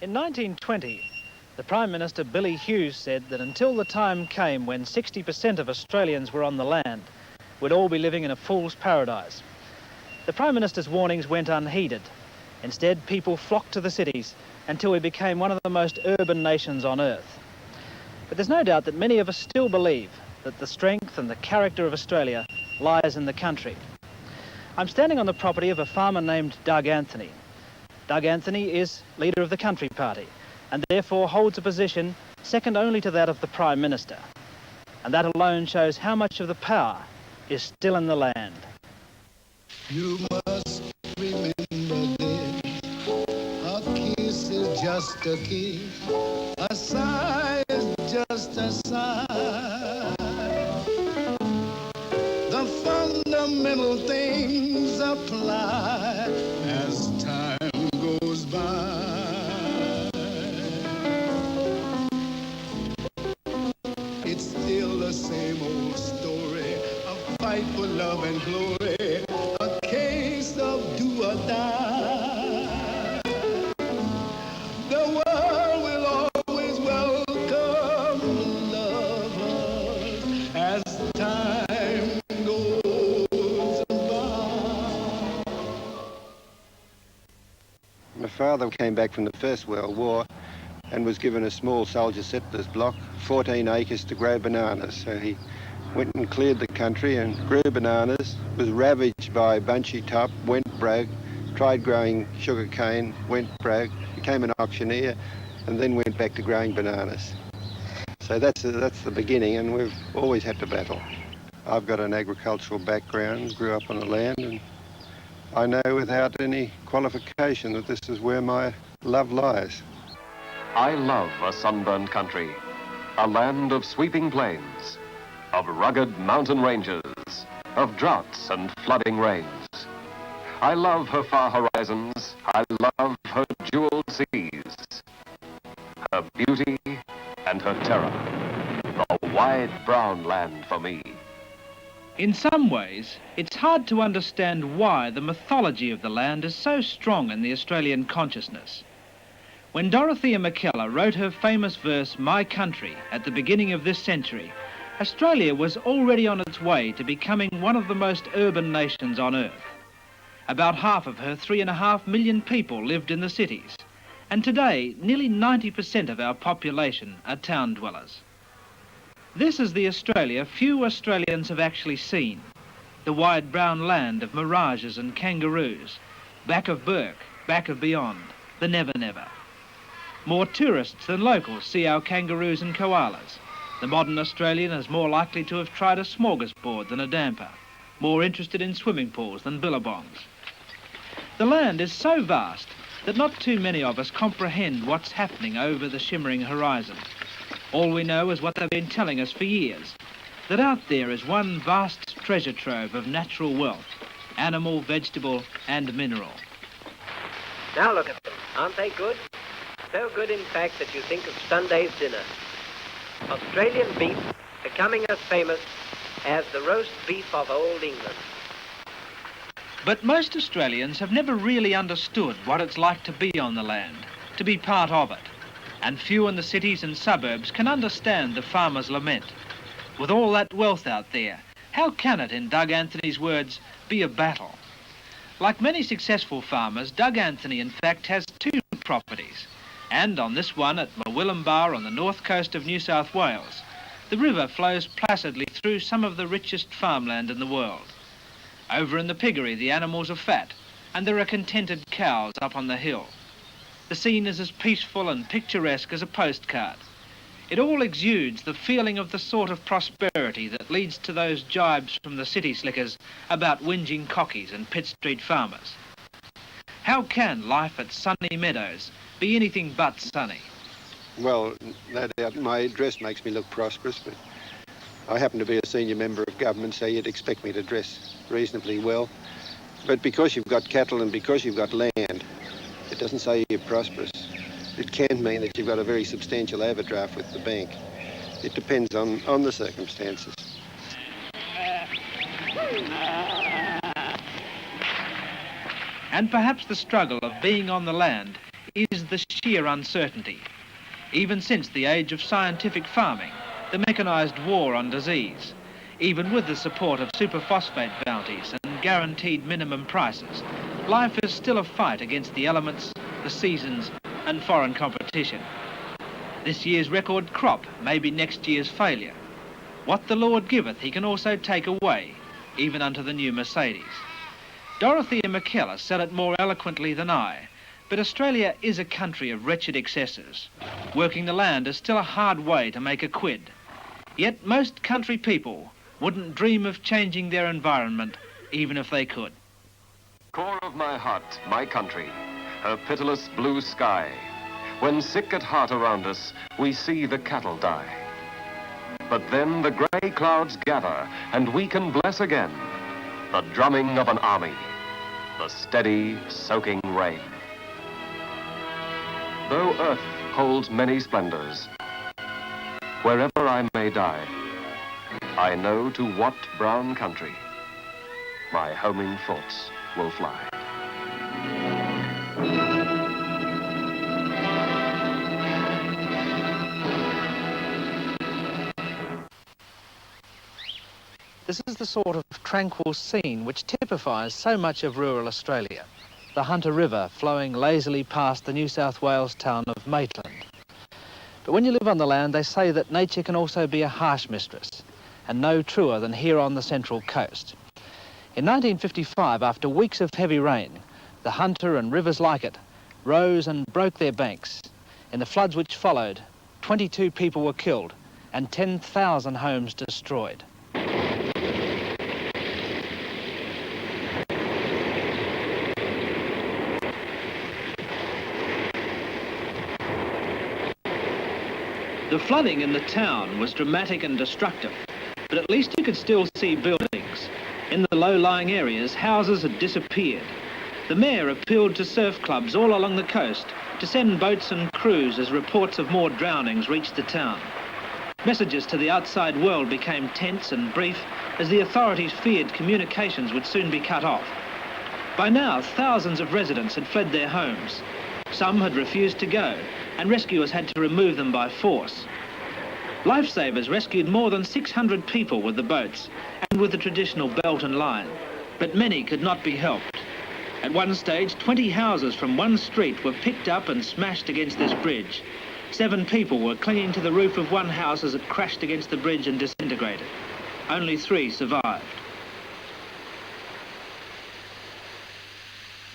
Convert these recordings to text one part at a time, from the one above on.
In 1920, the Prime Minister Billy Hughes said that until the time came when 60% of Australians were on the land, we'd all be living in a fool's paradise. The Prime Minister's warnings went unheeded. Instead, people flocked to the cities until we became one of the most urban nations on earth. But there's no doubt that many of us still believe that the strength and the character of Australia lies in the country. I'm standing on the property of a farmer named Doug Anthony. Doug Anthony is leader of the Country Party and therefore holds a position second only to that of the Prime Minister. And that alone shows how much of the power is still in the land. You must remember this, a kiss is just a kiss, a sigh is just a sigh. The fundamental things apply as time goes by. It's still the same old story, a fight for love and glory, a case of do or die. The world will always welcome lovers as time goes by. My father came back from the First World War and was given a small soldier settler's block, 14 acres to grow bananas. So he went and cleared the country and grew bananas, was ravaged by bunchy top, went broke, tried growing sugar cane, went broke, became an auctioneer, and then went back to growing bananas. So that's the beginning, and we've always had to battle. I've got an agricultural background, grew up on the land, and I know without any qualification that this is where my love lies. I love a sunburned country, a land of sweeping plains, of rugged mountain ranges, of droughts and flooding rains. I love her far horizons, I love her jeweled seas, her beauty and her terror, the wide brown land for me. In some ways, it's hard to understand why the mythology of the land is so strong in the Australian consciousness. When Dorothea McKellar wrote her famous verse, My Country, at the beginning of this century, Australia was already on its way to becoming one of the most urban nations on earth. About half of her 3.5 million people lived in the cities, and today nearly 90% of our population are town dwellers. This is the Australia few Australians have actually seen, the wide brown land of mirages and kangaroos, back of Burke, back of beyond, the never never. More tourists than locals see our kangaroos and koalas. The modern Australian is more likely to have tried a smorgasbord than a damper, more interested in swimming pools than billabongs. The land is so vast that not too many of us comprehend what's happening over the shimmering horizon. All we know is what they've been telling us for years, that out there is one vast treasure trove of natural wealth, animal, vegetable and mineral. Now look at them, aren't they good? So good, in fact, that you think of Sunday's dinner. Australian beef becoming as famous as the roast beef of old England. But most Australians have never really understood what it's like to be on the land, to be part of it. And few in the cities and suburbs can understand the farmer's lament. With all that wealth out there, how can it, in Doug Anthony's words, be a battle? Like many successful farmers, Doug Anthony in fact has 2 properties. And on this one at Murwillumbah on the north coast of New South Wales, the river flows placidly through some of the richest farmland in the world. Over in the piggery, the animals are fat, and there are contented cows up on the hill. The scene is as peaceful and picturesque as a postcard. It all exudes the feeling of the sort of prosperity that leads to those jibes from the city slickers about whinging cockies and Pitt Street farmers. How can life at Sunny Meadows be anything but sunny? Well, no doubt my dress makes me look prosperous, but I happen to be a senior member of government, so you'd expect me to dress reasonably well. But because you've got cattle and because you've got land, it doesn't say you're prosperous. It can mean that you've got a very substantial overdraft with the bank. It depends on the circumstances. And perhaps the struggle of being on the land is the sheer uncertainty. Even since the age of scientific farming, the mechanised war on disease, even with the support of superphosphate bounties and guaranteed minimum prices, life is still a fight against the elements, the seasons and foreign competition. This year's record crop may be next year's failure. What the Lord giveth, he can also take away, even unto the new Mercedes. Dorothea McKellar said it more eloquently than I, but Australia is a country of wretched excesses. Working the land is still a hard way to make a quid. Yet most country people wouldn't dream of changing their environment, even if they could. Core of my heart, my country, her pitiless blue sky. When sick at heart around us, we see the cattle die. But then the grey clouds gather, and we can bless again the drumming of an army, the steady, soaking rain. Though earth holds many splendors, wherever I may die, I know to what brown country my homing thoughts will fly. This is the sort of tranquil scene which typifies so much of rural Australia. The Hunter River flowing lazily past the New South Wales town of Maitland. But when you live on the land, they say that nature can also be a harsh mistress, and no truer than here on the Central Coast. In 1955, after weeks of heavy rain, the Hunter and rivers like it rose and broke their banks. In the floods which followed, 22 people were killed and 10,000 homes destroyed. The flooding in the town was dramatic and destructive, but at least you could still see buildings. In the low-lying areas, houses had disappeared. The mayor appealed to surf clubs all along the coast to send boats and crews as reports of more drownings reached the town. Messages to the outside world became tense and brief as the authorities feared communications would soon be cut off. By now, thousands of residents had fled their homes. Some had refused to go, and rescuers had to remove them by force. Lifesavers rescued more than 600 people with the boats and with the traditional belt and line, but many could not be helped. At one stage, 20 houses from one street were picked up and smashed against this bridge. 7 people were clinging to the roof of one house as it crashed against the bridge and disintegrated. Only 3 survived.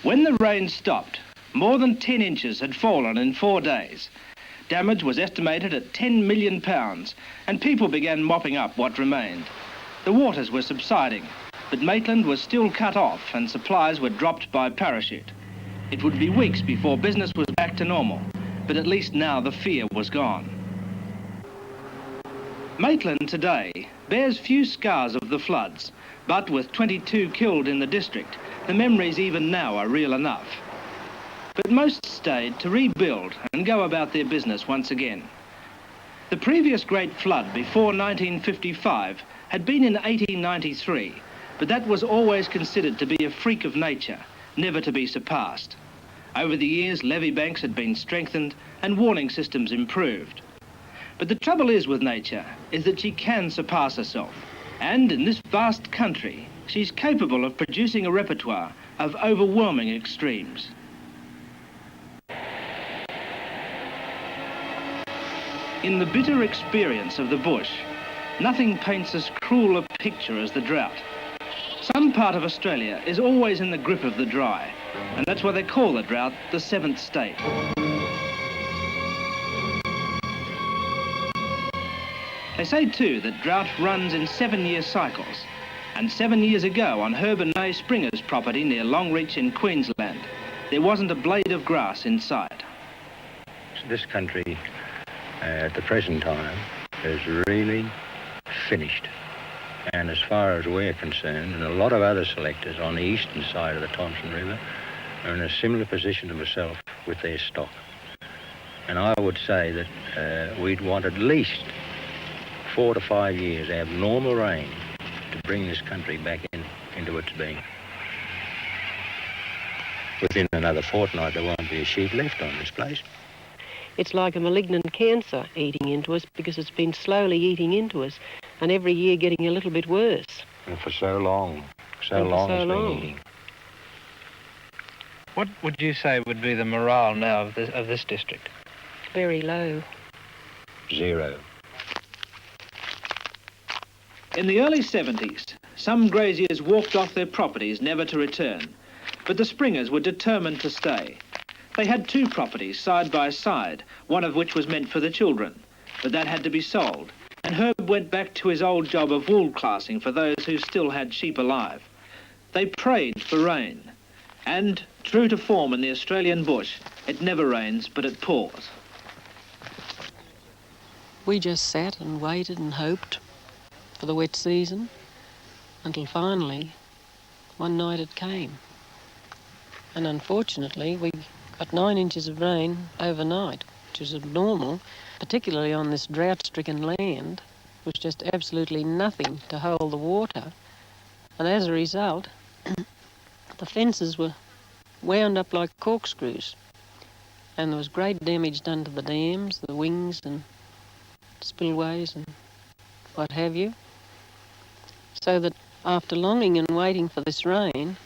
When the rain stopped, more than 10 inches had fallen in 4 days. Damage was estimated at £10 million, and people began mopping up what remained. The waters were subsiding, but Maitland was still cut off and supplies were dropped by parachute. It would be weeks before business was back to normal, but at least now the fear was gone. Maitland today bears few scars of the floods, but with 22 killed in the district, the memories even now are real enough. But most stayed to rebuild and go about their business once again. The previous great flood before 1955 had been in 1893, but that was always considered to be a freak of nature, never to be surpassed. Over the years, levee banks had been strengthened and warning systems improved. But the trouble is with nature is that she can surpass herself, and in this vast country, she's capable of producing a repertoire of overwhelming extremes. In the bitter experience of the bush, nothing paints as cruel a picture as the drought. Some part of Australia is always in the grip of the dry, and that's why they call the drought the 7th state. They say too that drought runs in 7-year cycles, and 7 years ago on Urbanization Springer's property near Longreach in Queensland, there wasn't a blade of grass in sight. This country at the present time is really finished. And as far as we're concerned, and a lot of other selectors on the eastern side of the Thompson River are in a similar position to myself with their stock. And I would say that we'd want at least 4 to 5 years to have normal rain to bring this country back into its being. within another fortnight there won't be a sheep left on this place. It's like a malignant cancer eating into us because it's been slowly eating into us and every year getting a little bit worse. And for so long it's been eating. What would you say would be the morale now of this district? Very low. Zero. In the early 70s, some graziers walked off their properties never to return, but the Springers were determined to stay. They had two properties side by side, one of which was meant for the children, but that had to be sold, and Herb went back to his old job of wool classing for those who still had sheep alive. They prayed for rain, and, true to form in the Australian bush, it never rains, but it pours. We just sat and waited and hoped for the wet season until finally one night it came. And unfortunately we got 9 inches of rain overnight, which is abnormal, particularly on this drought-stricken land. It was just absolutely nothing to hold the water. And as a result, the fences were wound up like corkscrews. And there was great damage done to the dams, the wings and spillways and what have you. So that after longing and waiting for this rain,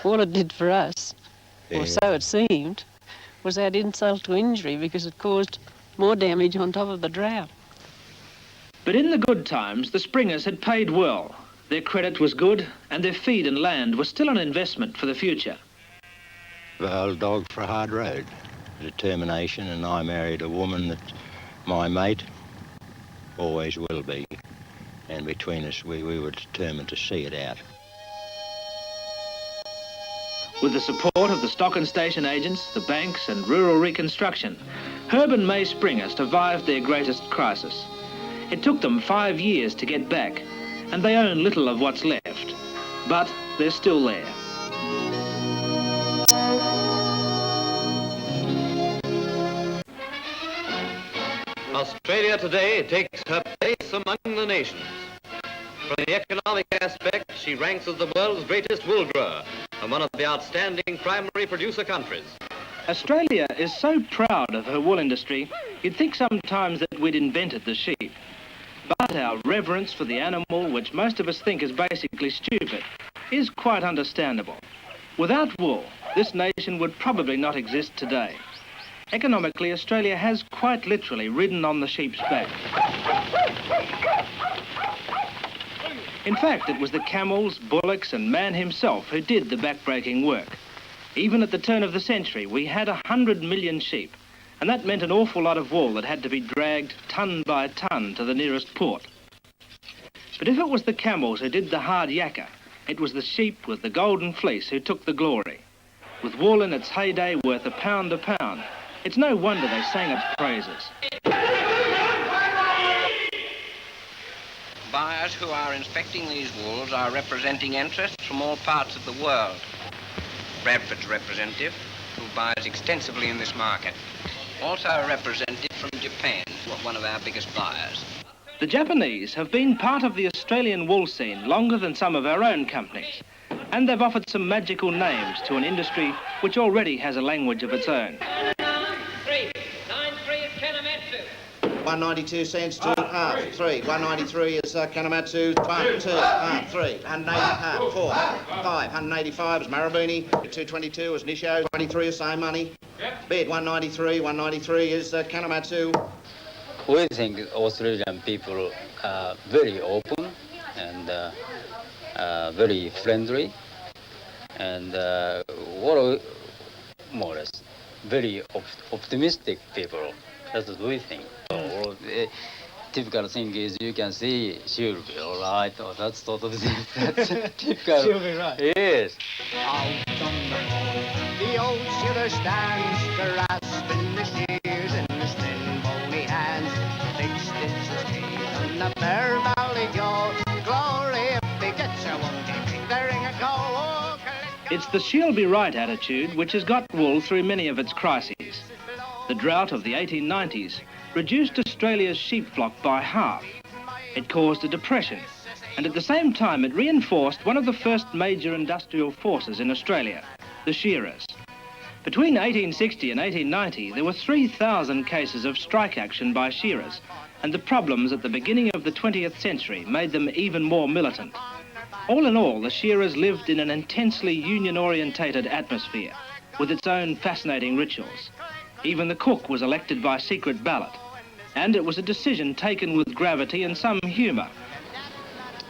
all it did for us, or so it seemed, was add insult to injury because it caused more damage on top of the drought. But in the good times, the Springers had paid well. Their credit was good, and their feed and land was still an investment for the future. The old dog for a hard road. Determination, and I married a woman that my mate always will be. And between us, we were determined to see it out. With the support of the stock and station agents, the banks and rural reconstruction, Herb and May Springer survived their greatest crisis. It took them 5 years to get back, and they own little of what's left. But they're still there. Australia today takes her place among the nations. From the economic aspect, she ranks as the world's greatest wool grower and one of the outstanding primary producer countries. Australia is so proud of her wool industry, you'd think sometimes that we'd invented the sheep. But our reverence for the animal, which most of us think is basically stupid, is quite understandable. Without wool, this nation would probably not exist today. Economically, Australia has quite literally ridden on the sheep's back. In fact, it was the camels, bullocks and man himself who did the back-breaking work. Even at the turn of the century, we had 100 million sheep, and that meant an awful lot of wool that had to be dragged ton by ton to the nearest port. But if it was the camels who did the hard yakka, it was the sheep with the golden fleece who took the glory. With wool in its heyday worth a pound, it's no wonder they sang its praises. Buyers who are inspecting these wools are representing interests from all parts of the world. Bradford's representative, who buys extensively in this market. Also a representative from Japan, one of our biggest buyers. The Japanese have been part of the Australian wool scene longer than some of our own companies, and they've offered some magical names to an industry which already has a language of its own. 192 cents to half, 3. 193 is Kanamatsu, 1, 2, half, 3. 180, half, 4, 5. 185 is Marabuni, 222 is Nisho, 23 is same money. Bid 193 is Kanamatsu. We think Australian people are very open and very friendly and more or less very optimistic people. That's what we think. So, the typical thing is you can see she'll be all right, or that sort of thing. That's typical. She'll be right. Yes. Out on the old shearer stands, grasping the shears in his thin bony hands. Big stitches teeth on the Bear Valley go. Glory if he gets a one, keep the ring a go. It's the she'll be right attitude which has got wool through many of its crises. The drought of the 1890s reduced Australia's sheep flock by half. It caused a depression, and at the same time it reinforced one of the first major industrial forces in Australia, the shearers. Between 1860 and 1890, there were 3,000 cases of strike action by shearers, and the problems at the beginning of the 20th century made them even more militant. All in all, the shearers lived in an intensely union-orientated atmosphere, with its own fascinating rituals. Even the cook was elected by secret ballot, and it was a decision taken with gravity and some humour.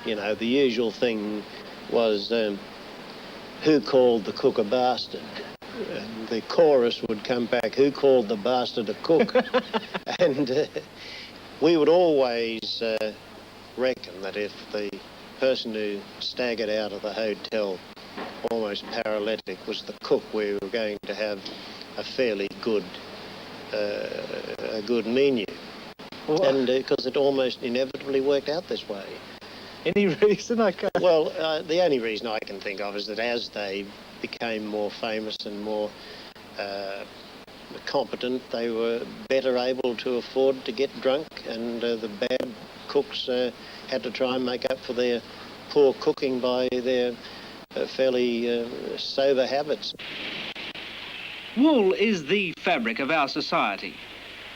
You know, the usual thing was, who called the cook a bastard? And the chorus would come back, who called the bastard a cook? And we would always reckon that if the person who staggered out of the hotel almost paralytic was the cook, we were going to have a fairly good menu. What? And because it almost inevitably worked out this way. Any reason I can't? Well, the only reason I can think of is that as they became more famous and more competent, they were better able to afford to get drunk, and the bad cooks had to try and make up for their poor cooking by their fairly sober habits. Wool is the fabric of our society.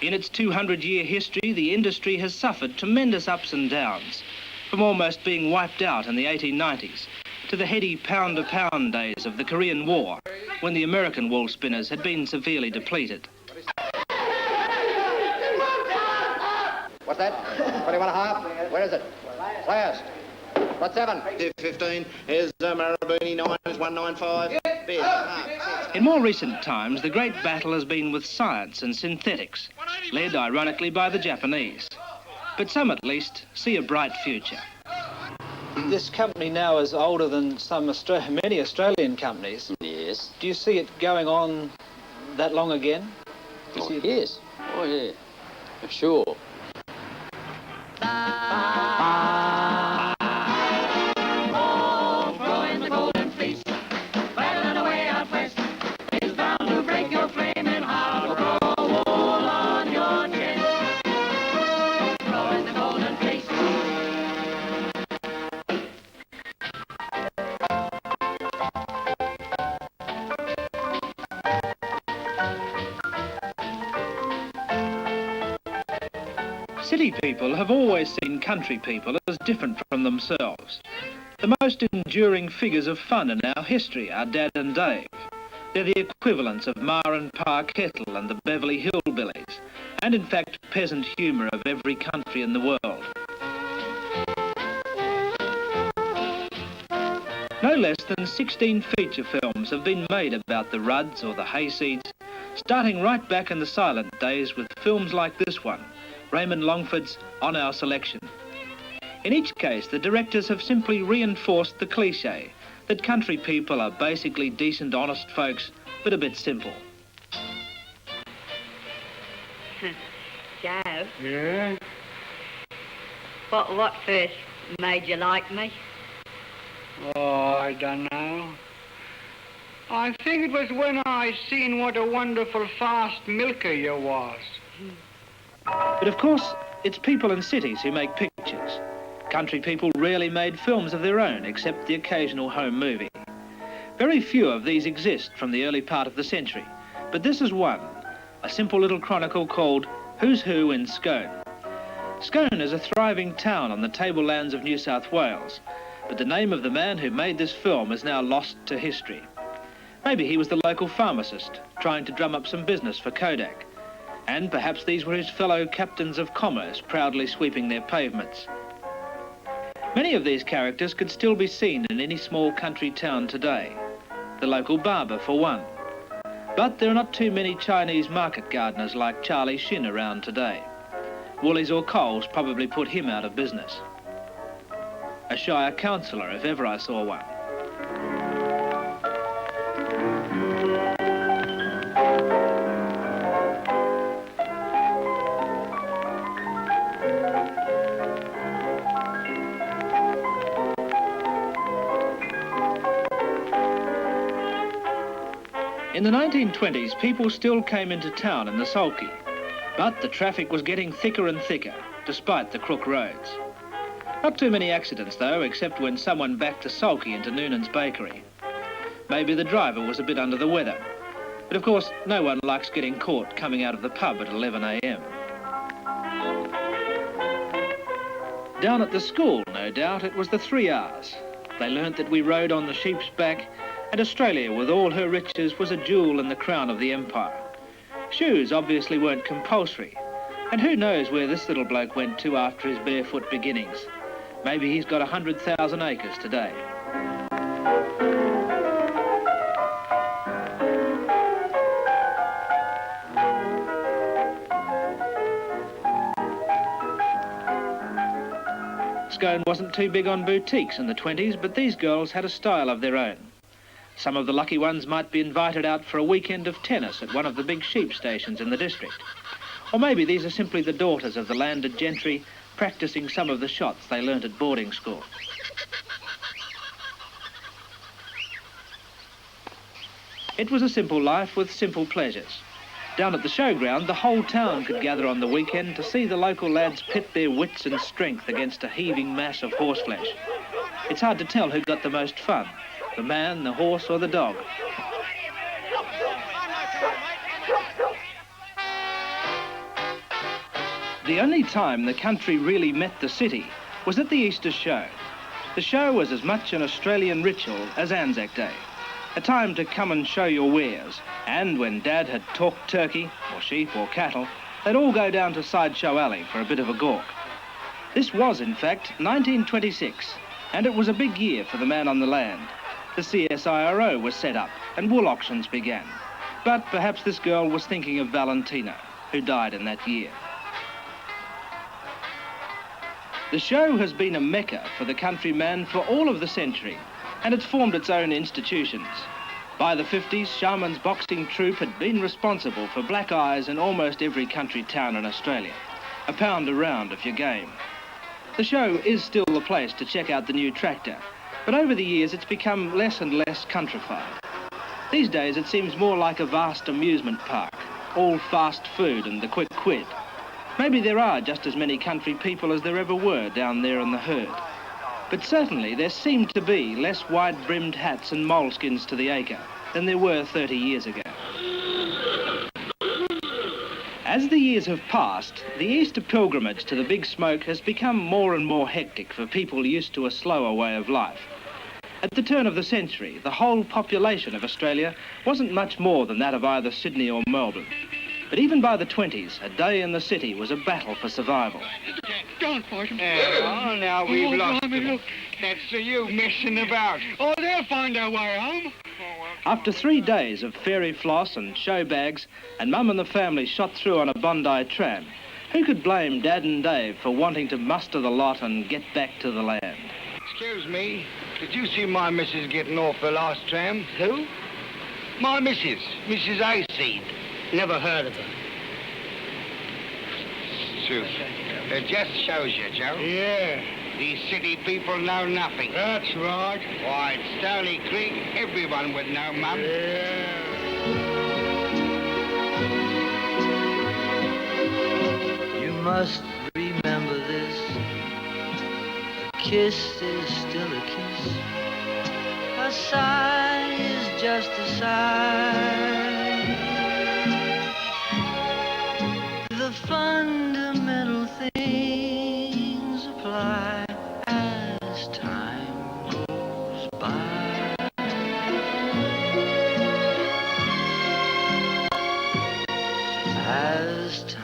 In its 200-year history, the industry has suffered tremendous ups and downs, from almost being wiped out in the 1890s to the heady pound-a-pound days of the Korean War, when the American wool spinners had been severely depleted. What's that? 21 and a half? Where is it? Last. What's 7? 15. Here's Marabuni, 9 is 195. In more recent times, the great battle has been with science and synthetics, led ironically by the Japanese. But some, at least, see a bright future. This company now is older than many Australian companies. Yes. Do you see it going on that long again? Oh, yes. Oh, yeah. Sure. City people have always seen country people as different from themselves. The most enduring figures of fun in our history are Dad and Dave. They're the equivalents of Ma and Pa Kettle and the Beverly Hillbillies, and in fact peasant humour of every country in the world. No less than 16 feature films have been made about the Rudds or the Hayseeds, starting right back in the silent days with films like this one, Raymond Longford's On Our Selection. In each case, the directors have simply reinforced the cliché that country people are basically decent, honest folks, but a bit simple. Joe? Yeah? What first made you like me? Oh, I don't know. I think it was when I seen what a wonderful fast milker you was. But of course, it's people in cities who make pictures. Country people rarely made films of their own, except the occasional home movie. Very few of these exist from the early part of the century, but this is one, a simple little chronicle called Who's Who in Scone. Scone is a thriving town on the tablelands of New South Wales, but the name of the man who made this film is now lost to history. Maybe he was the local pharmacist, trying to drum up some business for Kodak. And perhaps these were his fellow captains of commerce, proudly sweeping their pavements. Many of these characters could still be seen in any small country town today. The local barber, for one. But there are not too many Chinese market gardeners like Charlie Shin around today. Woolies or Coles probably put him out of business. A Shire councillor, if ever I saw one. In the 1920s, people still came into town in the sulky, but the traffic was getting thicker and thicker, despite the crook roads. Not too many accidents, though, except when someone backed a sulky into Noonan's bakery. Maybe the driver was a bit under the weather. But of course, no one likes getting caught coming out of the pub at 11 a.m. Down at the school, no doubt, it was the 3 R's. They learnt that we rode on the sheep's back, and Australia, with all her riches, was a jewel in the crown of the empire. Shoes obviously weren't compulsory, and who knows where this little bloke went to after his barefoot beginnings. Maybe he's got 100,000 acres today. Scone wasn't too big on boutiques in the 20s, but these girls had a style of their own. Some of the lucky ones might be invited out for a weekend of tennis at one of the big sheep stations in the district. Or maybe these are simply the daughters of the landed gentry practicing some of the shots they learnt at boarding school. It was a simple life with simple pleasures. Down at the showground, the whole town could gather on the weekend to see the local lads pit their wits and strength against a heaving mass of horseflesh. It's hard to tell who got the most fun, the man, the horse, or the dog. The only time the country really met the city was at the Easter show. The show was as much an Australian ritual as Anzac Day, a time to come and show your wares, and when Dad had talked turkey, or sheep, or cattle, they'd all go down to Sideshow Alley for a bit of a gawk. This was, in fact, 1926, and it was a big year for the man on the land. The CSIRO was set up, and wool auctions began. But perhaps this girl was thinking of Valentina, who died in that year. The show has been a mecca for the countryman for all of the century, and it's formed its own institutions. By the 50s, Sharman's boxing troupe had been responsible for black eyes in almost every country town in Australia. A pound a round if you're game. The show is still the place to check out the new tractor, but over the years it's become less and less countrified. These days it seems more like a vast amusement park, all fast food and the quick quid. Maybe there are just as many country people as there ever were down there in the herd. But certainly there seem to be less wide-brimmed hats and moleskins to the acre than there were 30 years ago. As the years have passed, the Easter pilgrimage to the Big Smoke has become more and more hectic for people used to a slower way of life. At the turn of the century, the whole population of Australia wasn't much more than that of either Sydney or Melbourne. But even by the 20s, a day in the city was a battle for survival. Don't fight them. Oh, now we've lost them. Look, that's you messing about. Oh, they'll find their way home. After 3 days of fairy floss and show bags, and Mum and the family shot through on a Bondi tram, who could blame Dad and Dave for wanting to muster the lot and get back to the land? Excuse me, did you see my missus getting off the last tram? Who? My missus, Mrs. Hayseed. Never heard of her. Shoot. It just shows you, Joe. Yeah. These city people know nothing. That's right. Why, at Stony Creek, everyone would know, Mum. Yeah. You must remember this. A kiss is still a kiss. A sigh is just a sigh. The fundamental things apply as time goes by. As